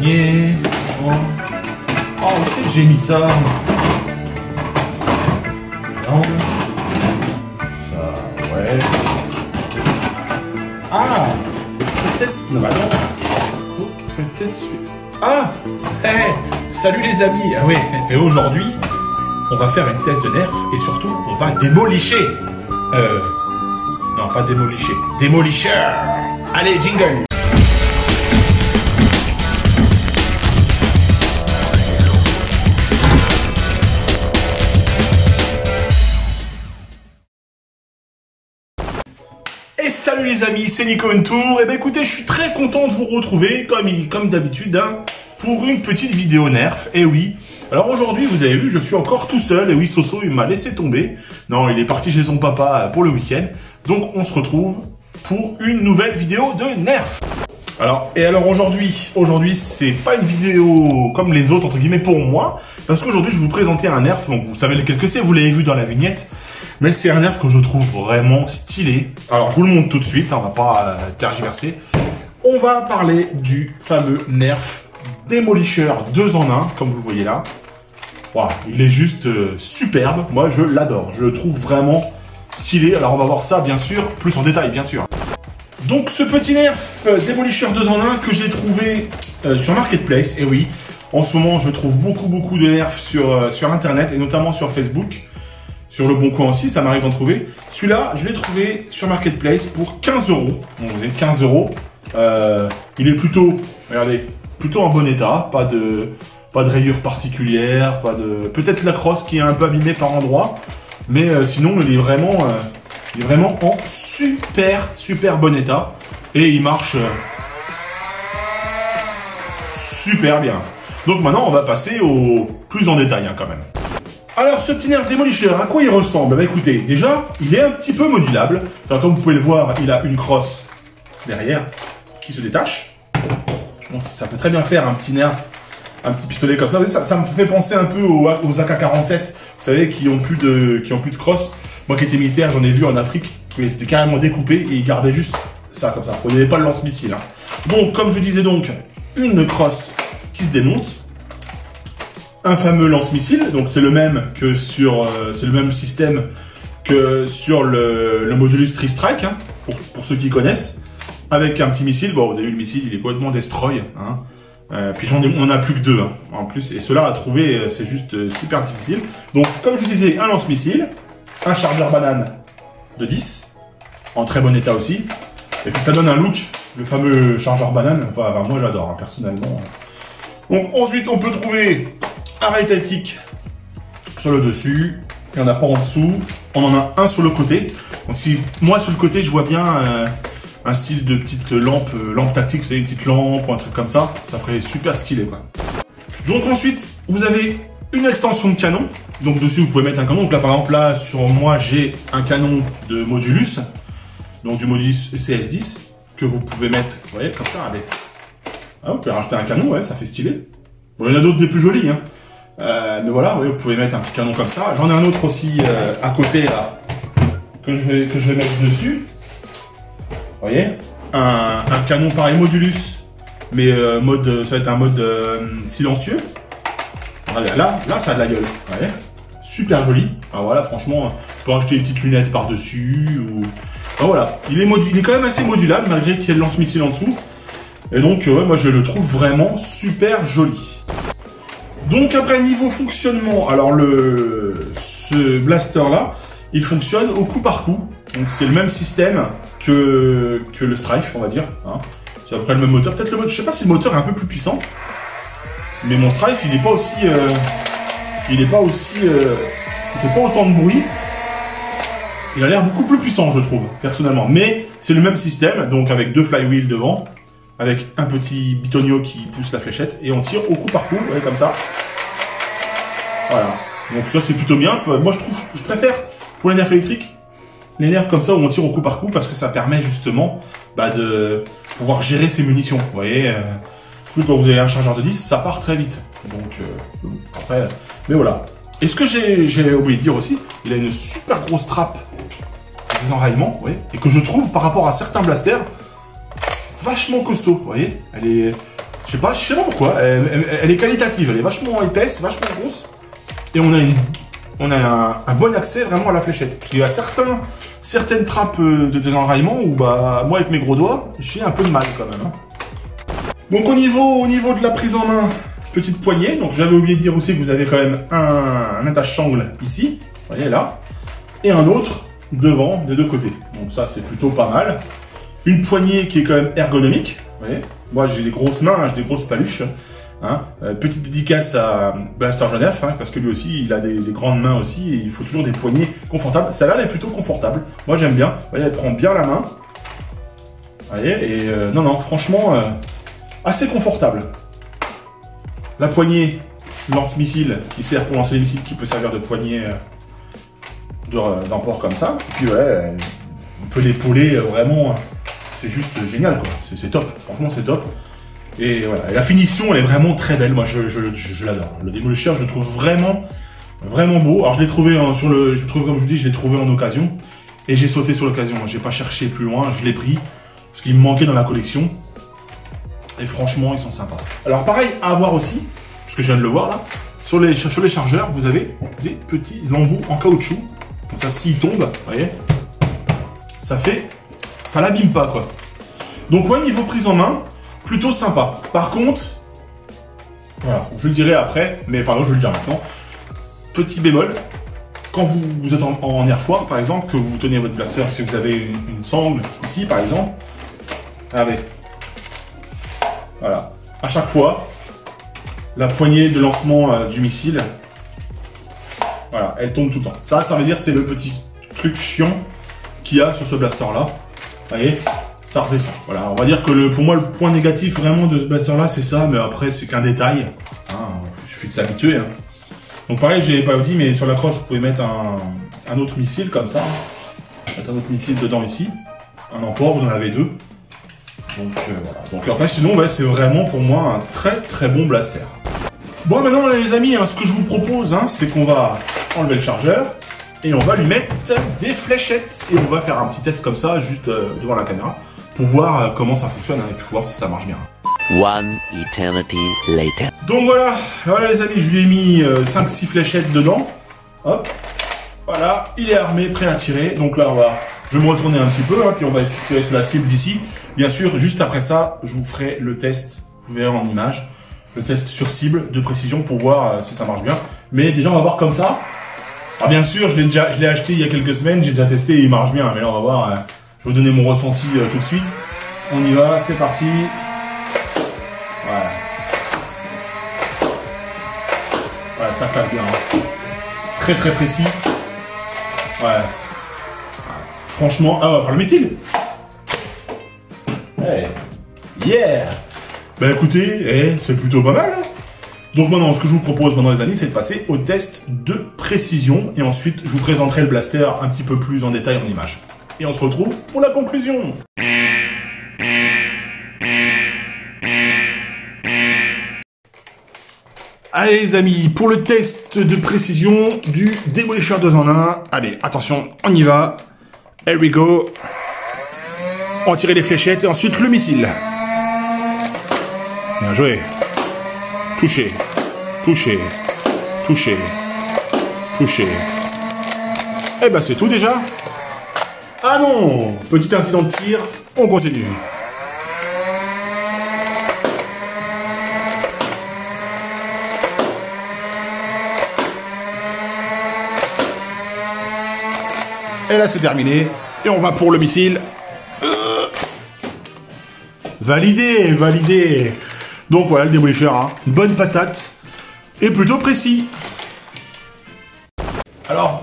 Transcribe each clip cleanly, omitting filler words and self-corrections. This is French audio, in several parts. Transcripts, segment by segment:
gagné. Oh, oh c'est que j'ai mis ça. Non. Ça, ouais. Ah, peut-être... Non, bah non. Oh, peut-être... Ah, hey, salut les amis. Ah ouais, et aujourd'hui, on va faire une thèse de nerf et surtout, on va démolicher. Non, pas démolicher. Démolicheur. Allez, jingle. Et salut les amis, c'est Nico Tour. Et ben écoutez, je suis très content de vous retrouver, comme d'habitude, hein, pour une petite vidéo nerf. Et oui, alors aujourd'hui, vous avez vu, je suis encore tout seul. Et oui, Soso, il m'a laissé tomber. Non, il est parti chez son papa pour le week-end. Donc on se retrouve pour une nouvelle vidéo de nerf. Alors aujourd'hui, c'est pas une vidéo comme les autres, entre guillemets, pour moi. Parce qu'aujourd'hui, je vais vous présenter un nerf. Donc vous savez lequel que c'est, vous l'avez vu dans la vignette. Mais c'est un nerf que je trouve vraiment stylé. Alors, je vous le montre tout de suite, hein, on va pas tergiverser. On va parler du fameux nerf démolicheur 2 en 1, comme vous voyez là. Wow, il est juste superbe. Moi, je l'adore. Je le trouve vraiment stylé. Alors, on va voir ça, bien sûr, plus en détail, bien sûr. Donc, ce petit nerf démolicheur 2 en 1 que j'ai trouvé sur Marketplace. Et oui, en ce moment, je trouve beaucoup de nerfs sur Internet et notamment sur Facebook. Sur le bon coin aussi, ça m'arrive d'en trouver. Celui-là, je l'ai trouvé sur Marketplace pour 15 €. Donc, vous avez 15 €. Il est plutôt, regardez, plutôt en bon état. Pas de rayures particulières, peut-être la crosse qui est un peu abîmée par endroits. Mais sinon, il est vraiment en super bon état. Et il marche super bien. Donc maintenant, on va passer au plus en détail, hein, quand même. Alors, ce petit nerf démolicheur, à quoi il ressemble? Bah écoutez, déjà, il est un petit peu modulable. Alors, comme vous pouvez le voir, il a une crosse derrière qui se détache. Donc, ça peut très bien faire un petit nerf, un petit pistolet comme ça. Vous savez, ça me fait penser un peu aux AK-47, vous savez, qui ont plus de crosse. Moi qui étais militaire, j'en ai vu en Afrique, ils étaient carrément découpés et ils gardaient juste ça comme ça. Il n'y avait pas le lance-missile. Hein. Donc, comme je disais donc, une crosse qui se démonte. Un fameux lance-missile, donc c'est le même que sur, c'est le même système que sur le Modulus Tri-Strike, hein, pour ceux qui connaissent, avec un petit missile. Bon, vous avez vu le missile, il est complètement destroy, hein. Puis on a plus que 2, hein, en plus, et cela à trouver, c'est juste super difficile. Donc, comme je vous disais, un lance-missile, un chargeur banane de 10, en très bon état aussi, et puis ça donne un look, le fameux chargeur banane. Enfin moi j'adore, hein, personnellement. Donc ensuite, on peut trouver un rail tactique sur le dessus, il n'y en a pas en dessous, on en a un sur le côté. Donc si moi sur le côté je vois bien un style de petite lampe tactique, vous savez, une petite lampe ou un truc comme ça ferait super stylé quoi. Donc ensuite vous avez une extension de canon, donc dessus vous pouvez mettre un canon. Donc là par exemple là sur moi j'ai un canon de Modulus, donc du Modulus CS10 que vous pouvez mettre, vous voyez comme ça, regardez. Ah, vous pouvez rajouter un canon, ouais, ça fait stylé. Bon, il y en a d'autres des plus jolis, hein. Mais voilà, vous pouvez mettre un petit canon comme ça. J'en ai un autre aussi à côté là que je vais mettre dessus. Vous voyez, un canon pareil Modulus, mais ça va être un mode silencieux. Regardez, là ça a de la gueule. Vous voyez, super joli. Alors voilà, franchement, on peut rajouter une petite lunette par dessus ou. Alors voilà, il est quand même assez modulable malgré qu'il y ait le lance-missile en dessous. Et donc ouais, moi je le trouve vraiment super joli. Donc après niveau fonctionnement, alors ce blaster là, il fonctionne au coup par coup. Donc c'est le même système que le Strife, on va dire. Hein. C'est après le même moteur. Peut-être le moteur, je sais pas si le moteur est un peu plus puissant. Mais mon Strife, il fait pas autant de bruit. Il a l'air beaucoup plus puissant, je trouve, personnellement. Mais c'est le même système, donc avec 2 flywheels devant, avec un petit bitonio qui pousse la fléchette, et on tire au coup par coup, ouais, comme ça. Voilà. Donc ça c'est plutôt bien. Moi je préfère pour les nerfs électriques, les nerfs comme ça où on tire au coup par coup, parce que ça permet justement de pouvoir gérer ses munitions. Vous voyez, surtout quand vous avez un chargeur de 10, ça part très vite. Donc après, mais voilà. Et ce que j'ai oublié de dire aussi, il a une super grosse trappe des enraillements, ouais, et que je trouve par rapport à certains blasters vachement costaud. Vous voyez, elle est, je sais pas pourquoi. Elle est qualitative, elle est vachement épaisse, vachement grosse. Et on a un bon accès vraiment à la fléchette. Parce qu'il y a certaines trappes de désenraillement où bah moi avec mes gros doigts, j'ai un peu de mal quand même. Hein. Donc au niveau de la prise en main, petite poignée. Donc j'avais oublié de dire aussi que vous avez quand même un attache-sangle ici, vous voyez là, et un autre devant des deux côtés. Donc ça c'est plutôt pas mal. Une poignée qui est quand même ergonomique, vous voyez. Moi j'ai des grosses mains, hein, j'ai des grosses paluches. Hein. Petite dédicace à Blaster Genève, hein, parce que lui aussi il a des grandes mains aussi et il faut toujours des poignées confortables. Celle-là elle est plutôt confortable, moi j'aime bien. Vous voyez, elle prend bien la main. Vous voyez, et non franchement assez confortable. La poignée lance-missile qui sert pour lancer les missiles, qui peut servir de poignée d'emport comme ça. Et puis ouais, on peut l'épauler vraiment, c'est juste génial quoi, c'est top, franchement c'est top. Et voilà, et la finition elle est vraiment très belle, moi je l'adore. Le Demolisheur je le trouve vraiment beau. Alors je l'ai trouvé comme je vous dis, je l'ai trouvé en occasion. Et j'ai sauté sur l'occasion, j'ai pas cherché plus loin, je l'ai pris. Parce qu'il me manquait dans la collection. Et franchement ils sont sympas. Alors pareil à voir aussi, parce que je viens de le voir là, sur les chargeurs vous avez des petits embouts en caoutchouc. Comme ça s'ils tombent, vous voyez, ça l'abîme pas quoi. Donc ouais, niveau prise en main, plutôt sympa. Par contre, voilà, je le dirai après, mais enfin je vais le dire maintenant. Petit bémol, quand vous êtes en air foire par exemple, que vous tenez votre blaster, si vous avez une sangle ici par exemple, regardez, voilà, à chaque fois, la poignée de lancement du missile, voilà, elle tombe tout le temps. Ça veut dire c'est le petit truc chiant qu'il y a sur ce blaster là, vous voyez. Ça redescend. Voilà, on va dire que pour moi le point négatif vraiment de ce blaster là c'est ça, mais après c'est qu'un détail. Hein, il suffit de s'habituer. Hein. Donc pareil, je n'avais pas dit, mais sur la crosse vous pouvez mettre un autre missile comme ça. Mettre un autre missile dedans ici. Un emport, vous en avez deux. Donc voilà. Donc après sinon ouais, c'est vraiment pour moi un très bon blaster. Bon maintenant les amis, hein, ce que je vous propose, hein, c'est qu'on va enlever le chargeur. Et on va lui mettre des fléchettes. Et on va faire un petit test comme ça, juste devant la caméra. Pour voir comment ça fonctionne hein, et puis voir si ça marche bien. One eternity later. Donc voilà les amis, je lui ai mis 5-6 fléchettes dedans. Hop, voilà, il est armé, prêt à tirer. Donc là, je vais me retourner un petit peu, hein, puis on va essayer de tirer sur la cible d'ici. Bien sûr, juste après ça, je vous ferai le test, vous verrez en image, le test sur cible de précision pour voir si ça marche bien. Mais déjà, on va voir comme ça. Alors bien sûr, je l'ai acheté il y a quelques semaines, j'ai déjà testé et il marche bien. Mais là, on va voir. Je vais vous donner mon ressenti tout de suite. On y va, c'est parti. Voilà. Voilà, ça claque bien. Hein. Très précis. Ouais. Franchement, on va faire le missile. Hey. Yeah. Bah écoutez, c'est plutôt pas mal. Hein. Donc maintenant, ce que je vous propose maintenant les amis, c'est de passer au test de précision. Et ensuite, je vous présenterai le blaster un petit peu plus en détail en image. Et on se retrouve pour la conclusion. Allez les amis, pour le test de précision du Demolisheur 2 en 1. Allez, attention, on y va. Here we go. On va tirer les fléchettes et ensuite le missile. Bien joué. Touché. Touché. Touché. Touché. Eh ben c'est tout déjà. Ah non! Petit incident de tir, on continue. Et là c'est terminé. Et on va pour le missile. Validé. Donc voilà le Demolisheur, hein. Bonne patate. Et plutôt précis.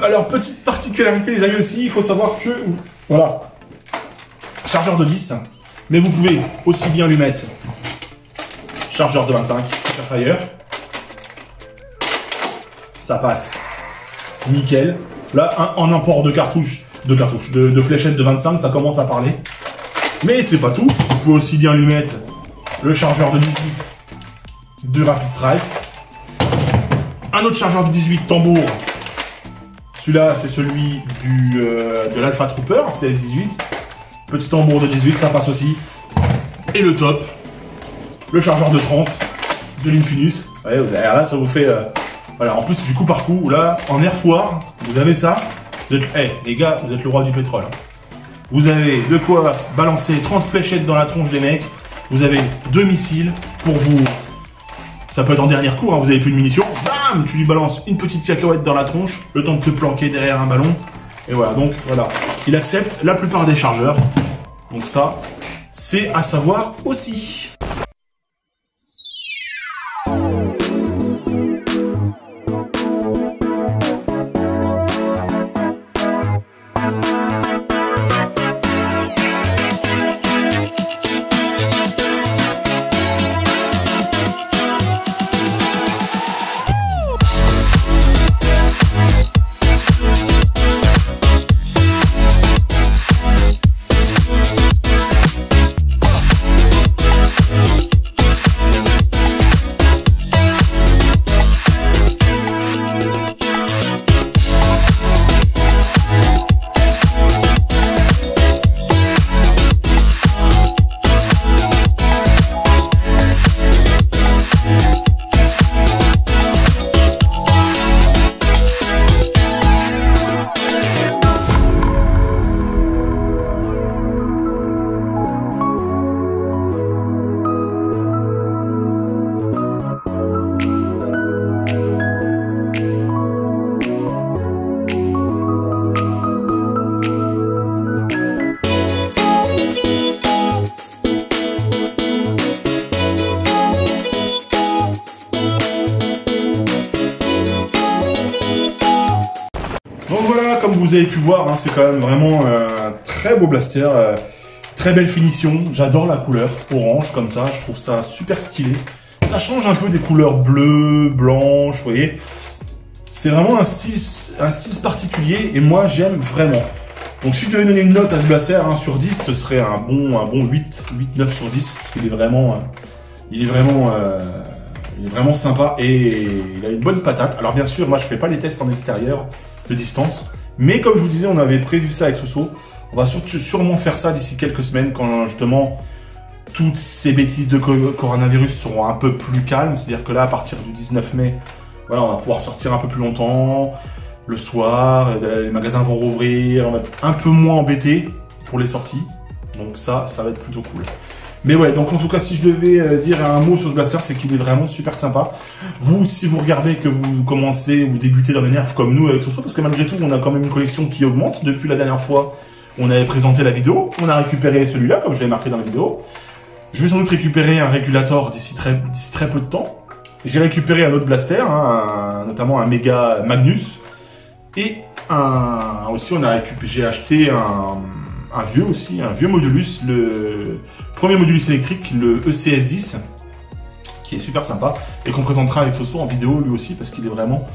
Alors, petite particularité les amis aussi, il faut savoir que, voilà, chargeur de 10, mais vous pouvez aussi bien lui mettre chargeur de 25, Fire, ça passe nickel. Là, en import de de fléchettes de 25, ça commence à parler. Mais c'est pas tout, vous pouvez aussi bien lui mettre le chargeur de 18 de Rapid Strike, un autre chargeur de 18 tambour. Celui-là, c'est celui de l'Alpha Trooper, CS18. Petit tambour de 18, ça passe aussi. Et le top, le chargeur de 30 de l'Infinus. Ouais, alors là, ça vous fait... voilà, en plus, c'est du coup par coup. Là, en Air Foire, vous avez ça. Vous êtes, les gars, vous êtes le roi du pétrole. Hein. Vous avez de quoi balancer 30 fléchettes dans la tronche des mecs. Vous avez 2 missiles pour vous... Ça peut être en dernière cour, hein, vous avez plus de munitions. Bam, tu lui balances une petite cacahuète dans la tronche, le temps de te planquer derrière un ballon. Et voilà, donc voilà. Il accepte la plupart des chargeurs. Donc ça, c'est à savoir aussi. Donc voilà, comme vous avez pu voir, hein, c'est quand même vraiment un très beau blaster, très belle finition. J'adore la couleur orange comme ça, je trouve ça super stylé. Ça change un peu des couleurs bleues, blanches, vous voyez. C'est vraiment un style particulier et moi j'aime vraiment. Donc si je devais donner une note à ce blaster, hein, sur 10, ce serait un bon 8-9 sur 10. Parce qu'il est vraiment, il est vraiment sympa et il a une bonne patate. Alors bien sûr, moi je fais pas les tests en extérieur de distance. Mais comme je vous disais, on avait prévu ça avec Soso. On va sûrement faire ça d'ici quelques semaines quand justement toutes ces bêtises de coronavirus seront un peu plus calmes. C'est-à-dire que là, à partir du 19 mai, voilà, on va pouvoir sortir un peu plus longtemps. Le soir, les magasins vont rouvrir. On va être un peu moins embêté pour les sorties. Donc ça va être plutôt cool. Mais ouais, donc en tout cas, si je devais dire un mot sur ce blaster, c'est qu'il est vraiment super sympa. Vous, si vous regardez que vous commencez ou débutez dans les nerfs comme nous avec Soso, parce que malgré tout, on a quand même une collection qui augmente. Depuis la dernière fois, on avait présenté la vidéo. On a récupéré celui-là, comme je l'ai marqué dans la vidéo. Je vais sans doute récupérer un régulateur d'ici très peu de temps. J'ai récupéré un autre blaster, hein, notamment un Mega Magnus. Et aussi, j'ai acheté un vieux Modulus, le premier Modulus électrique, le ECS10, qui est super sympa et qu'on présentera avec Soso en vidéo lui aussi parce qu'il est vraiment,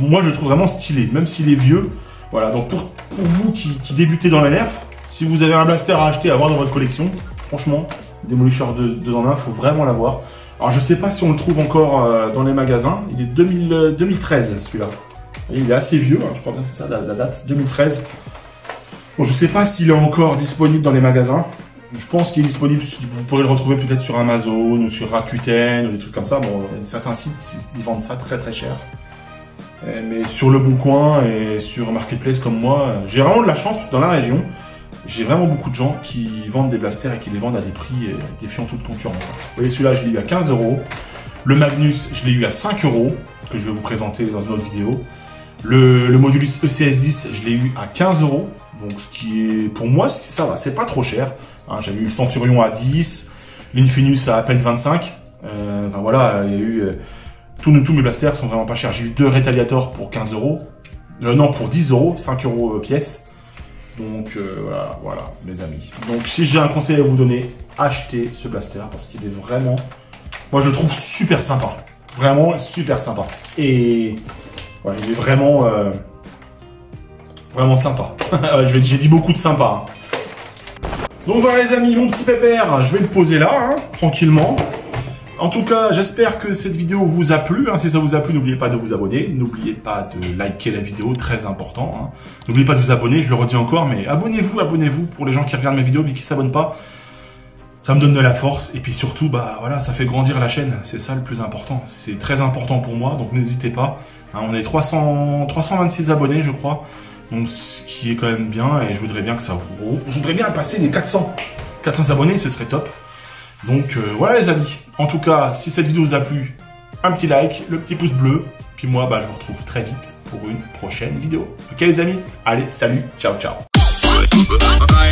moi je le trouve vraiment stylé, même s'il est vieux. Voilà, donc pour vous qui débutez dans la nerf, si vous avez un blaster à acheter, à avoir dans votre collection, franchement, Demolisheur 2 en 1, faut vraiment l'avoir. Alors je sais pas si on le trouve encore dans les magasins, il est 2013 celui-là. Il est assez vieux, hein, je crois bien que c'est ça la date, 2013. Bon, je sais pas s'il est encore disponible dans les magasins. Je pense qu'il est disponible, vous pourrez le retrouver peut-être sur Amazon ou sur Rakuten ou des trucs comme ça. Bon, certains sites, ils vendent ça très cher. Mais sur Le Bon Coin et sur Marketplace comme moi, j'ai vraiment de la chance dans la région. J'ai vraiment beaucoup de gens qui vendent des blasters et qui les vendent à des prix défiant toute concurrence. Vous voyez, celui-là, je l'ai eu à 15 €. Le Magnus, je l'ai eu à 5 €, que je vais vous présenter dans une autre vidéo. Le Modulus ECS10, je l'ai eu à 15 €. Donc, ce qui est, pour moi, ça va, c'est pas trop cher. Hein, j'avais eu le Centurion à 10, l'Infinus à peine 25. Enfin voilà, il y a eu... tous mes blasters sont vraiment pas chers. J'ai eu 2 Retaliator pour 15 €. Non, pour 10 €, 5 € pièce. Donc voilà, mes amis. Donc si j'ai un conseil à vous donner, achetez ce blaster parce qu'il est vraiment... Moi, je le trouve super sympa. Vraiment super sympa. Et... ouais, il est vraiment... vraiment sympa. J'ai dit beaucoup de sympa. Hein. Donc voilà les amis, mon petit pépère, je vais le poser là, hein, tranquillement. En tout cas, j'espère que cette vidéo vous a plu. Hein. Si ça vous a plu, n'oubliez pas de vous abonner. N'oubliez pas de liker la vidéo, très important. Hein. N'oubliez pas de vous abonner, je le redis encore, mais abonnez-vous pour les gens qui regardent mes vidéos mais qui ne s'abonnent pas. Ça me donne de la force et puis surtout, bah voilà, ça fait grandir la chaîne. C'est ça le plus important. C'est très important pour moi, donc n'hésitez pas. Hein, on est 326 abonnés, je crois. Donc ce qui est quand même bien et je voudrais bien que ça... Je voudrais bien passer les 400 abonnés, ce serait top. Donc voilà les amis. En tout cas, si cette vidéo vous a plu, un petit like, le petit pouce bleu. Puis moi, bah, je vous retrouve très vite pour une prochaine vidéo. Ok les amis? Allez, salut, ciao, ciao. Bye.